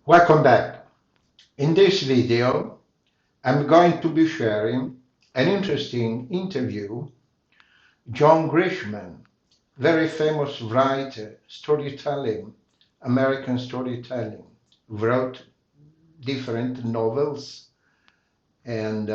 Welcome back. In this video, I'm going to be sharing an interesting interview. John Grishman, very famous writer, storytelling, American storytelling, wrote different novels, and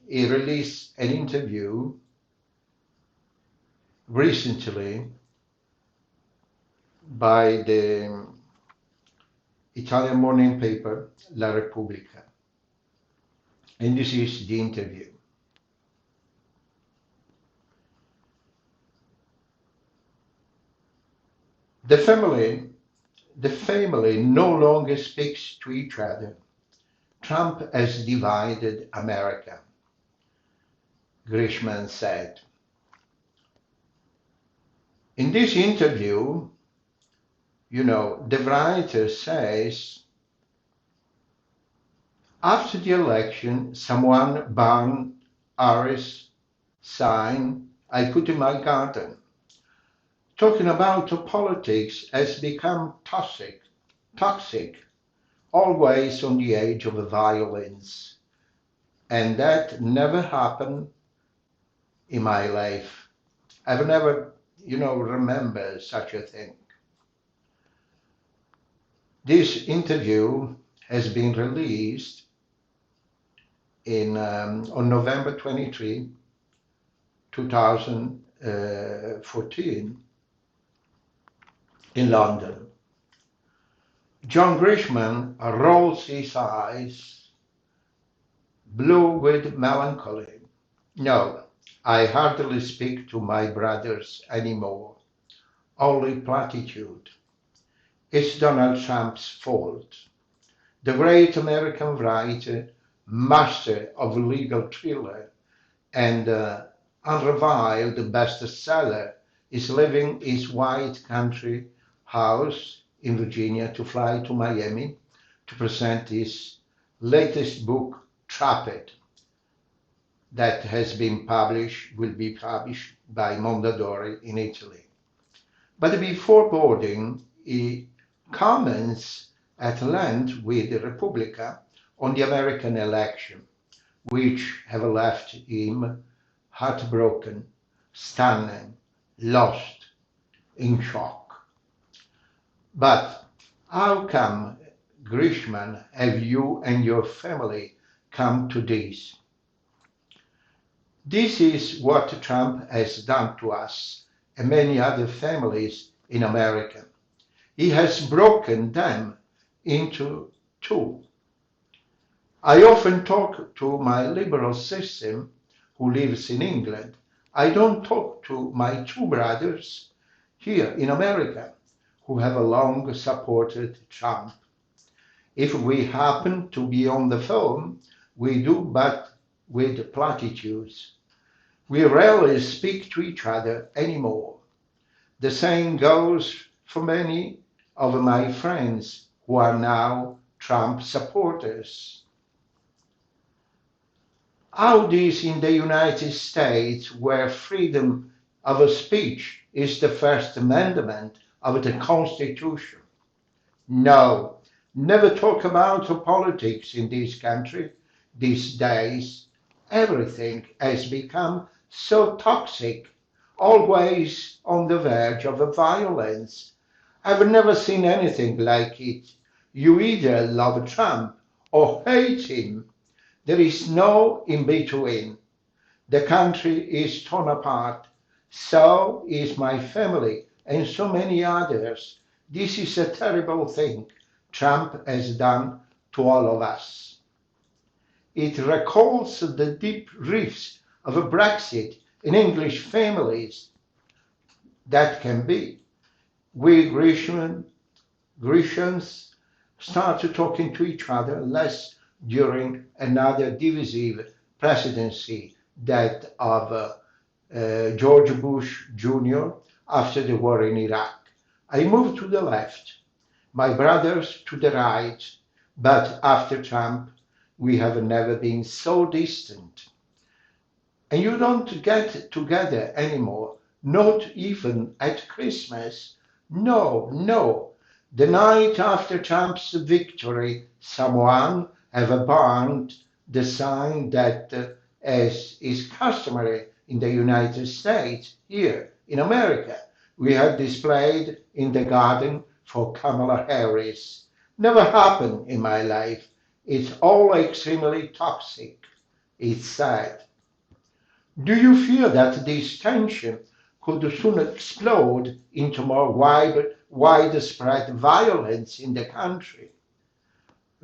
he released an interview recently by the Italian morning paper La Repubblica. And this is the interview. The family no longer speaks to each other. Trump has divided America, Grishman said. In this interview, the writer says, after the election, someone burned Harris' sign I put in my garden. Talking about politics has become toxic, always on the edge of violence. And that never happened in my life. I've never, remember such a thing. This interview has been released on November 23, 2014 in London. John Grishman rolls his eyes, blue with melancholy. No, I hardly speak to my brothers anymore, only platitude. It's Donald Trump's fault. The great American writer, master of legal thriller, and unreviled bestseller, is leaving his white country house in Virginia to fly to Miami to present his latest book, Trapped, that will be published by Mondadori in Italy. But before boarding, he comments at length with Repubblica on the American election, which have left him heartbroken, stunned, lost, in shock. But how come, Grishman, have you and your family come to this? This is what Trump has done to us and many other families in America. He has broken them into two. I often talk to my liberal sister who lives in England. I don't talk to my two brothers here in America who have long supported Trump. If we happen to be on the phone, we do but with platitudes. We rarely speak to each other anymore. The same goes for many of my friends who are now Trump supporters. How this in the United States, where freedom of speech is the First Amendment of the Constitution? No, never talk about politics in this country. These days, everything has become so toxic, always on the verge of violence. I've never seen anything like it. You either love Trump or hate him. There is no in between. The country is torn apart. So is my family and so many others. This is a terrible thing Trump has done to all of us. It recalls the deep rifts of a Brexit in English families. That can be. We Grishams started talking to each other less during another divisive presidency, that of George Bush Jr. after the war in Iraq. I moved to the left, my brothers to the right, but after Trump, we have never been so distant. And you don't get together anymore, not even at Christmas. No, The night after Trump's victory, someone have burned the sign that, as is customary in the United States, here in America, we had displayed in the garden for Kamala Harris. Never happened in my life. It's all extremely toxic, it's sad. Do you fear that this tension could soon explode into more widespread violence in the country?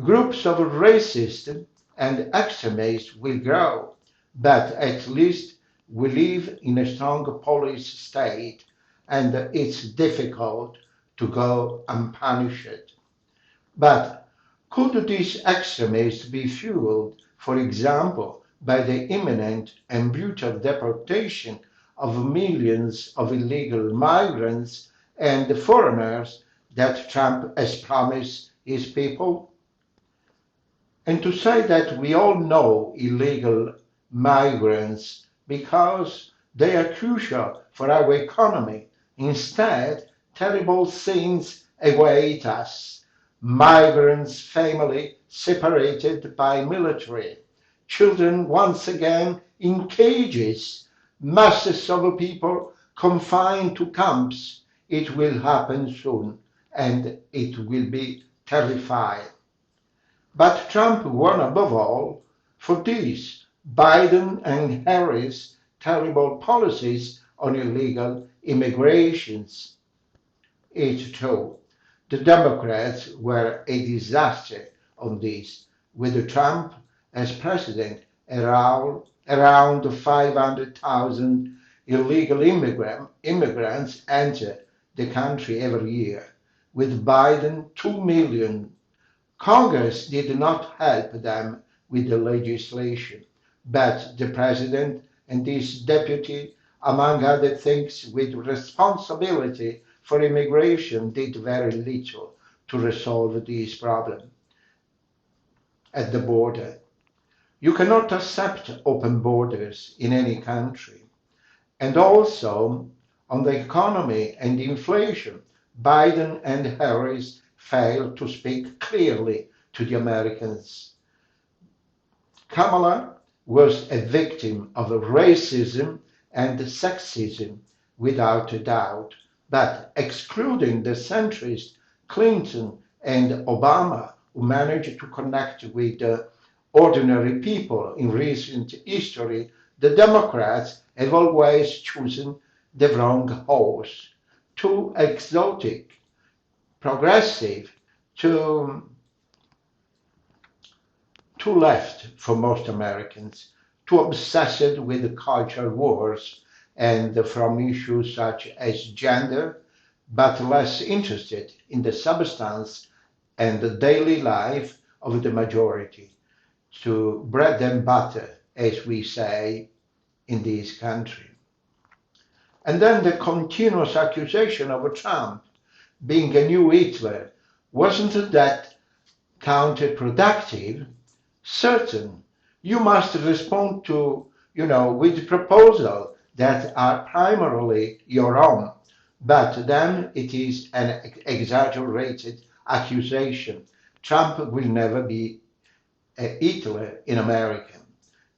Groups of racists and extremists will grow, but at least we live in a strong police state and it's difficult to go unpunished. But could these extremists be fueled, for example, by the imminent and brutal deportation of millions of illegal migrants and foreigners that Trump has promised his people? And to say that we all know illegal migrants because they are crucial for our economy. Instead, terrible things await us. Migrants' family separated by military, children once again in cages, masses of people confined to camps. It will happen soon, and it will be terrifying. But Trump won above all for these Biden and Harris' terrible policies on illegal immigrations. It's true. The Democrats were a disaster on this, with Trump as president. Around 500,000 illegal immigrants enter the country every year, with Biden 2 million. Congress did not help them with the legislation, but the president and his deputy, among other things, with responsibility for immigration, did very little to resolve this problem at the border. You cannot accept open borders in any country. And also, on the economy and inflation, Biden and Harris failed to speak clearly to the Americans. Kamala was a victim of racism and sexism without a doubt, but excluding the centrist Clinton and Obama, who managed to connect with ordinary people in recent history, the Democrats have always chosen the wrong horse, too exotic, progressive, too left for most Americans, too obsessed with culture wars and from issues such as gender, but less interested in the substance and the daily life of the majority, to bread and butter, as we say in this country. And then the continuous accusation of Trump being a new Hitler, wasn't that counterproductive? Certain, you must respond to, with proposals that are primarily your own, but then it is an exaggerated accusation. Trump will never be a Hitler in America.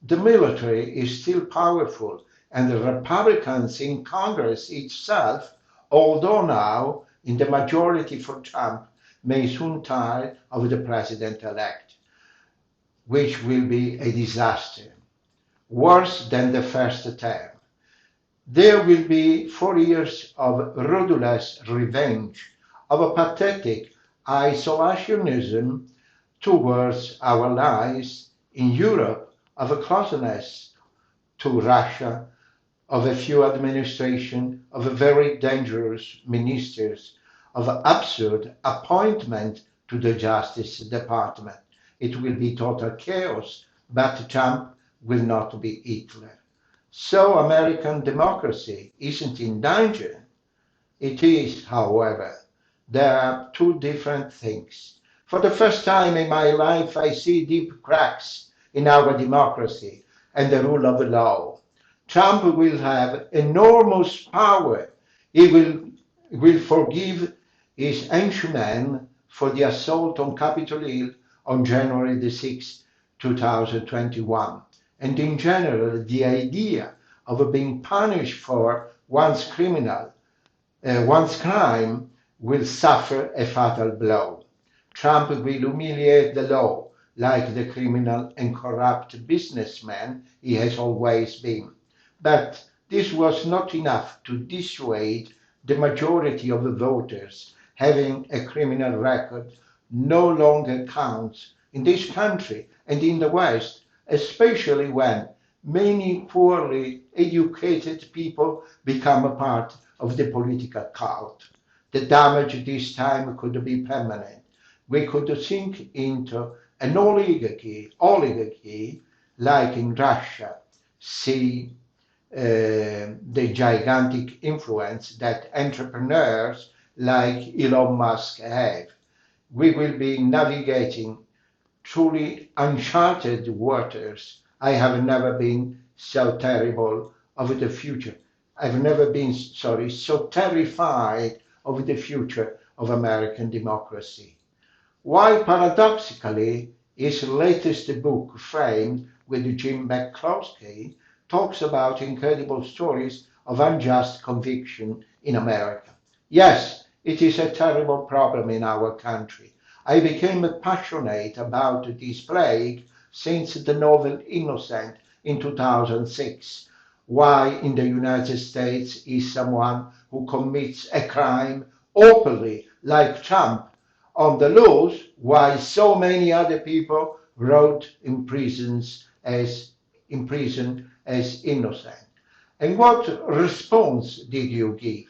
The military is still powerful, and the Republicans in Congress itself, although now in the majority for Trump, may soon tire of the president-elect, which will be a disaster, worse than the first term. There will be 4 years of ruthless revenge, of a pathetic isolationism towards our allies in Europe, of a closeness to Russia, of a few administration, of very dangerous ministers, of absurd appointment to the Justice Department. It will be total chaos, but Trump will not be Hitler. So American democracy isn't in danger. It is, however. There are two different things. For the first time in my life, I see deep cracks in our democracy and the rule of law. Trump will have enormous power. He will forgive is inhumane for the assault on Capitol Hill on January the 6th, 2021. And in general, the idea of being punished for one's crime will suffer a fatal blow. Trump will humiliate the law like the criminal and corrupt businessman he has always been. But this was not enough to dissuade the majority of the voters. Having a criminal record no longer counts in this country and in the West, especially when many poorly educated people become a part of the political cult. The damage this time could be permanent. We could sink into an oligarchy like in Russia. See the gigantic influence that entrepreneurs like Elon Musk have. We will be navigating truly uncharted waters. I have never been so terrible of the future. I've never been, so terrified of the future of American democracy. While paradoxically, his latest book, Framed with Jim McCloskey, talks about incredible stories of unjust conviction in America. Yes, it is a terrible problem in our country. I became passionate about this plague since the novel Innocent in 2006. Why in the United States is someone who commits a crime openly, like Trump, on the loose, while so many other people rot in prison as innocent? And what response did you give?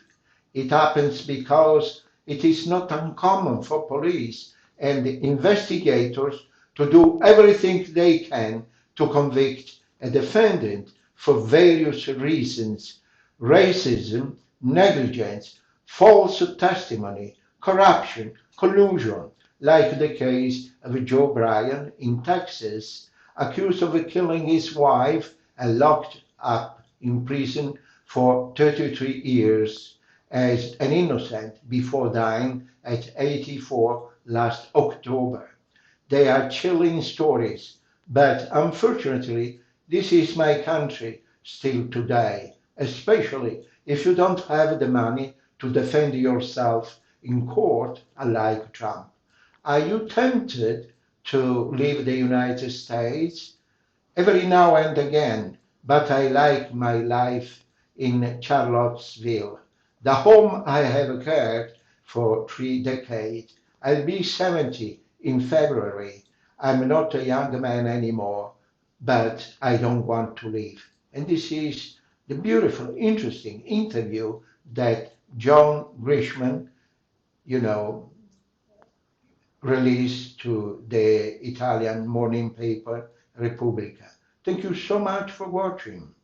It happens because it is not uncommon for police and investigators to do everything they can to convict a defendant for various reasons: racism, negligence, false testimony, corruption, collusion, like the case of Joe Bryan in Texas, accused of killing his wife and locked up in prison for 33 years as an innocent before dying at 84 last October. They are chilling stories, but unfortunately, this is my country still today, especially if you don't have the money to defend yourself in court, unlike Trump. Are you tempted to leave the United States? Every now and again, but I like my life in Charlottesville, the home I have cared for 3 decades. I'll be 70 in February. I'm not a young man anymore, but I don't want to leave. And this is the beautiful, interesting interview that John Grishman, you know, released to the Italian morning paper Repubblica. Thank you so much for watching.